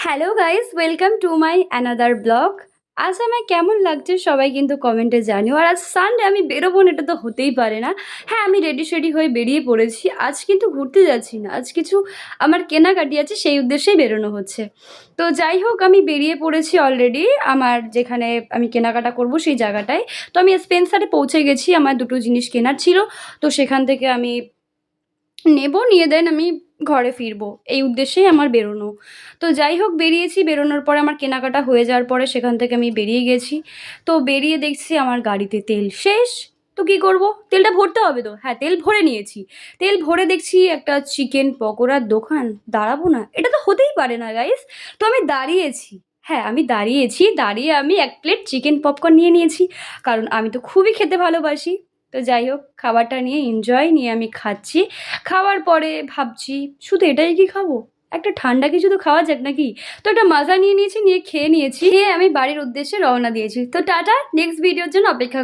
Hello guys, welcome to my another blog. আজ আমায় কেমন লাগছে সবাই কিন্তু কমেন্টে জানিও। আর আজ সানডে, আমি বেরোবো না এটা তো হতেই পারে না। হ্যাঁ, আমি রেডি শেডি হয়ে বেরিয়ে পড়েছি। আজ কিন্তু ঘুরতে যাচ্ছি না, আজ কিছু আমার কেনাকাটি আছে, সেই উদ্দেশ্যেই বেরোনো হচ্ছে। তো যাই হোক, আমি বেরিয়ে পড়েছি অলরেডি আমার যেখানে আমি কেনাকাটা করব সেই জায়গাটায়। তো আমি স্পেন্সারে পৌঁছে গেছি, আমার দুটো জিনিস কেনার ছিল। তো সেখান থেকে আমি নেব, নিয়ে দেন আমি ঘরে ফিরবো, এই উদ্দেশ্যেই আমার বেরোনো। তো যাই হোক, বেরিয়েছি। বেরোনোর পরে আমার কেনাকাটা হয়ে যাওয়ার পরে সেখান থেকে আমি বেরিয়ে গেছি। তো বেরিয়ে দেখছি আমার গাড়িতে তেল শেষ। তো কী করব, তেলটা ভরতে হবে তো। হ্যাঁ, তেল ভরে নিয়েছি। তেল ভরে দেখছি একটা চিকেন পকোড়ার দোকান, দাঁড়াবো না? এটা তো হতেই পারে না গাইস। তো আমি দাঁড়িয়েছি। হ্যাঁ, আমি দাঁড়িয়েছি, দাঁড়িয়ে আমি ১ প্লেট চিকেন পপকর্ন নিয়ে নিয়েছি। কারণ আমি তো খুবই খেতে ভালোবাসি। তো যাই হোক, খাবারটা নিয়ে এনজয় নিয়ে আমি খাচ্ছি। খাওয়ার পরে ভাবছি, শুধু এটাই কি খাবো? একটা ঠান্ডা কিছু তো খাওয়া যাক নাকি? তো একটা মাজা নিয়ে নিয়েছি, নিয়ে খেয়ে নিয়েছি। খেয়ে আমি বাড়ির উদ্দেশ্যে রওনা দিয়েছি। তো টাটা, নেক্সট ভিডিওর জন্য অপেক্ষা